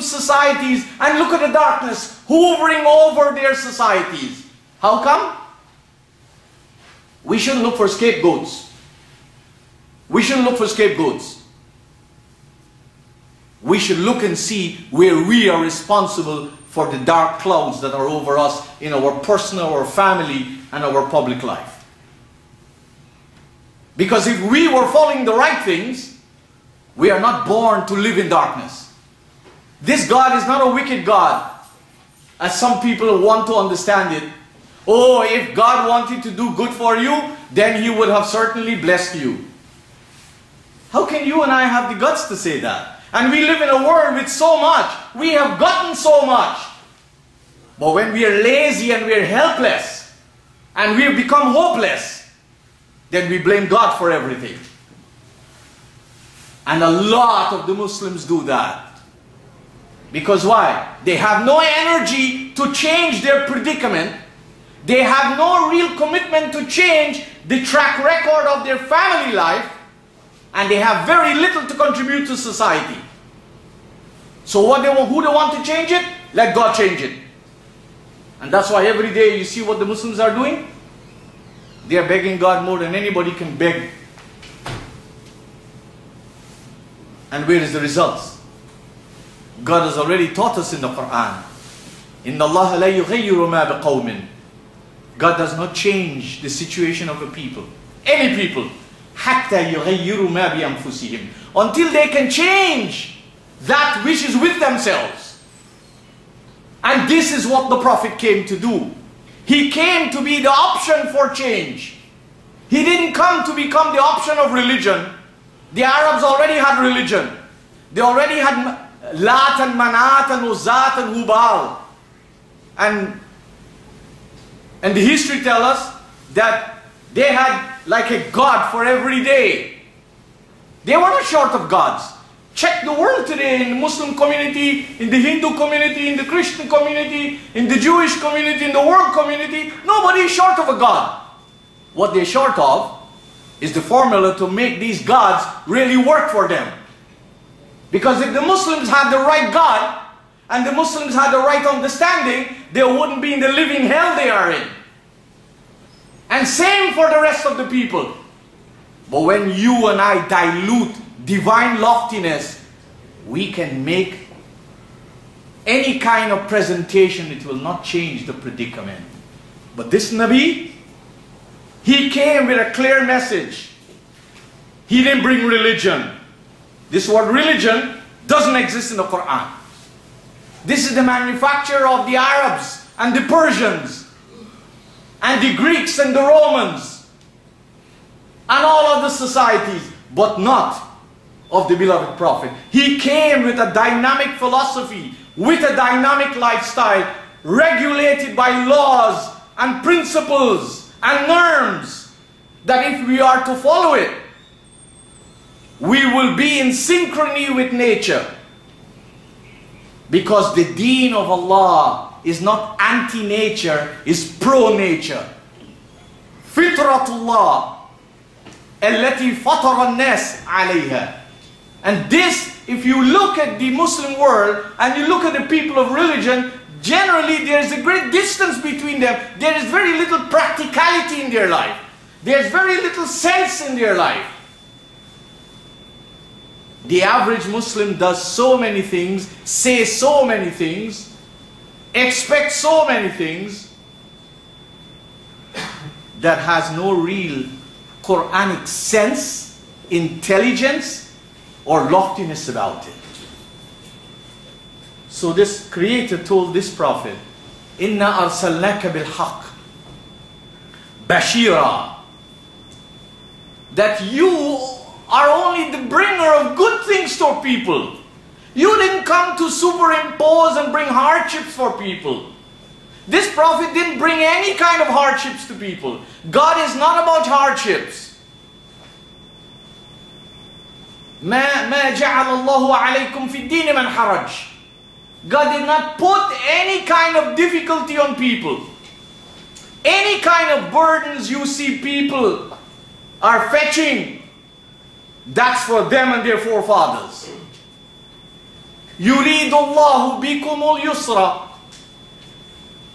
societies and look at the darkness hovering over their societies. How come? We shouldn't look for scapegoats. We shouldn't look for scapegoats. We should look and see where we are responsible for the dark clouds that are over us in our personal, our family, and our public life. Because if we were following the right things, we are not born to live in darkness. This God is not a wicked God, as some people want to understand it. Oh, if God wanted to do good for you, then He would have certainly blessed you. How can you and I have the guts to say that? And we live in a world with so much. We have gotten so much. But when we are lazy and we are helpless, and we have become hopeless, then we blame God for everything. And a lot of the Muslims do that. Because why? They have no energy to change their predicament. They have no real commitment to change the track record of their family life. And they have very little to contribute to society. So who they want to change it? Let God change it. And that's why every day you see what the Muslims are doing. They are begging God more than anybody can beg. And where is the results? God has already taught us in the Qur'an. إِنَّ اللَّهَ لَا يُغَيِّرُ مَا بِقَوْمٍ. God does not change the situation of a people. Any people. حَتَّى يُغَيِّرُ مَا بِأَنفُسِهِمْ. Until they can change that which is with themselves. And this is what the Prophet came to do. He came to be the option for change. He didn't come to become the option of religion. The Arabs already had religion. They already had Lat and Manat and Uzat and Hubal. And the history tells us that they had like a god for every day. They were not short of gods. Check the world today, in the Muslim community, in the Hindu community, in the Christian community, in the Jewish community, in the world community. Nobody is short of a god. What they're short of is the formula to make these gods really work for them. Because if the Muslims had the right God, and the Muslims had the right understanding, they wouldn't be in the living hell they are in. And same for the rest of the people. But when you and I dilute divine loftiness, we can make any kind of presentation, it will not change the predicament. But this Nabi, he came with a clear message. He didn't bring religion. This word religion doesn't exist in the Qur'an. This is the manufacture of the Arabs and the Persians and the Greeks and the Romans and all of the societies, but not of the beloved Prophet. He came with a dynamic philosophy, with a dynamic lifestyle, regulated by laws and principles and norms, that if we are to follow it, we will be in synchrony with nature. Because the deen of Allah is not anti-nature, is pro-nature. Fitratullah allati fatara an-nas alayha. And this, if you look at the Muslim world and you look at the people of religion, generally there is a great distance between them. There is very little practicality in their life. There is very little sense in their life. The average Muslim does so many things, says so many things, expects so many things, that has no real Qur'anic sense, intelligence, or loftiness about it. So this Creator told this Prophet, Inna arsalnaka bil-haq Bashira, that you are only the bringer of good things to people. You didn't come to superimpose and bring hardships for people. This Prophet didn't bring any kind of hardships to people. God is not about hardships. ما جعل الله عليكم في الدين من حرج. God did not put any kind of difficulty on people. Any kind of burdens you see people are fetching, that's for them and their forefathers. يُرِيدُ اللَّهُ بِكُمُ الْيُسْرَ.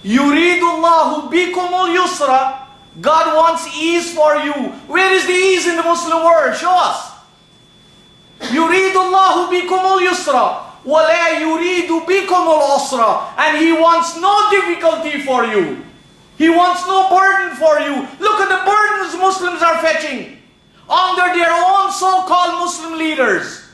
يُرِيدُ اللَّهُ بِكُمُ الْيُسْرَ. God wants ease for you. Where is the ease in the Muslim world? Show us. يُرِيدُ اللَّهُ بِكُمُ الْيُسْرَ وَلَا يُرِيدُ بِكُمُ الْعُسْرَ. And He wants no difficulty for you. He wants no burden for you. Look at the burdens Muslims are fetching under their own so-called Muslim leaders.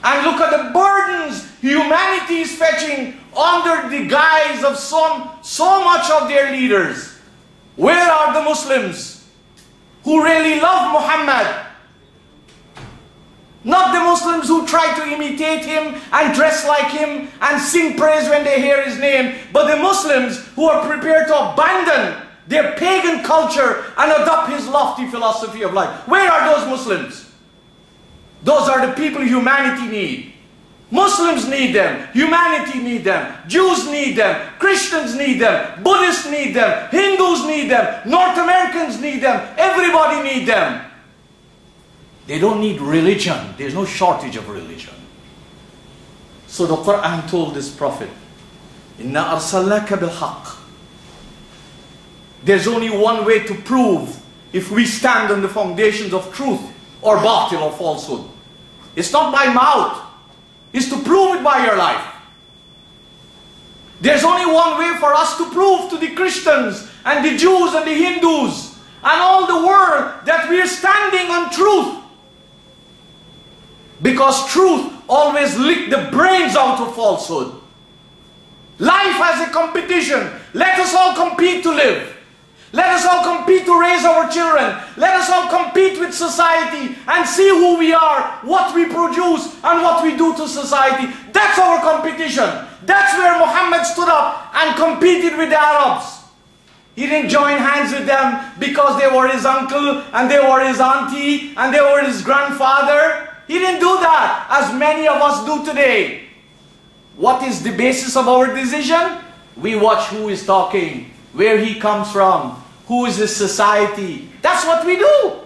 And look at the burdens humanity is fetching under the guise of so much of their leaders. Where are the Muslims who really love Muhammad? Not the Muslims who try to imitate him and dress like him and sing praise when they hear his name, but the Muslims who are prepared to abandon their pagan culture and adopt his lofty philosophy of life. Where are those Muslims? Those are the people humanity needs. Muslims need them, humanity need them, Jews need them, Christians need them, Buddhists need them, Hindus need them, North Americans need them, everybody needs them. They don't need religion. There's no shortage of religion. So the Qur'an told this Prophet, Inna arsalnaka bilhaq. There's only one way to prove if we stand on the foundations of truth or batil or falsehood. It's not by mouth. It's to prove it by your life. There's only one way for us to prove to the Christians and the Jews and the Hindus and all the world that we're standing on truth. Because truth always licks the brains out of falsehood. Life has a competition. Let us all compete to live. Let us all compete to raise our children. Let us all compete with society and see who we are, what we produce and what we do to society. That's our competition. That's where Muhammad stood up and competed with the Arabs. He didn't join hands with them because they were his uncle and they were his auntie and they were his grandfather. He didn't do that as many of us do today. What is the basis of our decision? We watch who is talking, where he comes from, who is his society. That's what we do.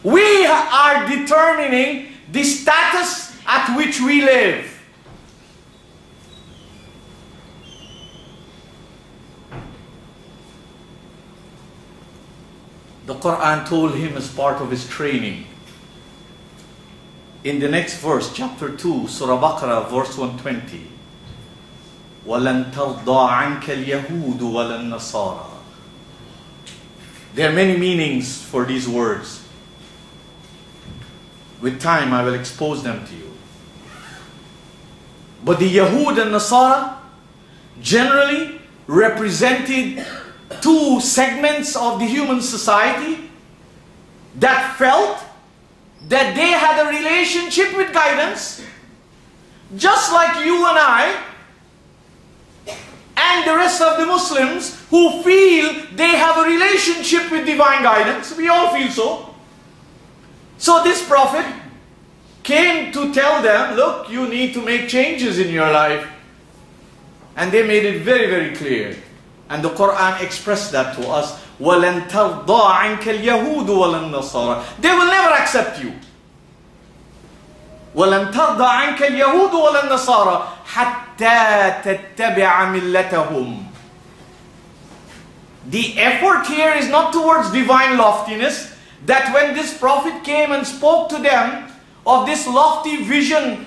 We are determining the status at which we live. The Qur'an told him as part of his training. In the next verse, chapter 2, Surah Baqarah, verse 120. وَلَن تَرْضَى عَنْكَ الْيَهُودُ وَلَا النَّصَارَى. There are many meanings for these words. With time, I will expose them to you. But the Yahud and Nasara generally represented two segments of the human society that felt that they had a relationship with guidance, just like you and I, and the rest of the Muslims who feel they have a relationship with divine guidance. We all feel so. So this Prophet came to tell them, look, you need to make changes in your life. And they made it very, very clear. And the Qur'an expressed that to us. وَلَن تَرْضَى عَنْكَ الْيَهُودُ وَلَا النَّصَارَى. They will never accept you. وَلَن تَرْضَى عَنْكَ الْيَهُودُ وَلَا النَّصَارَى حَتَّى تَتَّبِعَ مِلَّتَهُمْ. The effort here is not towards divine loftiness, that when this Prophet came and spoke to them of this lofty vision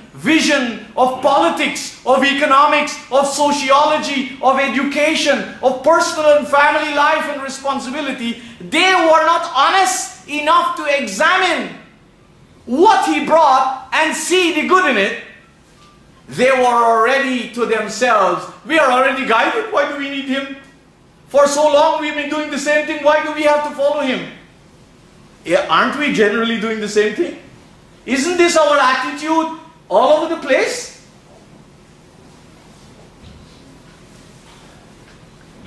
of politics, of economics, of sociology, of education, of personal and family life and responsibility, they were not honest enough to examine what he brought and see the good in it. They were already to themselves, we are already guided, why do we need him? For so long we've been doing the same thing, why do we have to follow him? Aren't we generally doing the same thing? Isn't this our attitude all over the place?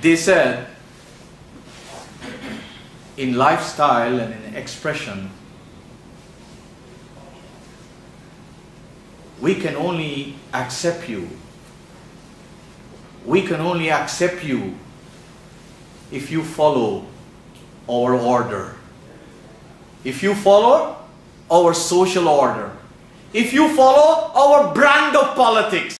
They said, in lifestyle and in expression, we can only accept you. We can only accept you if you follow our order. If you follow our social order. if you follow our brand of politics.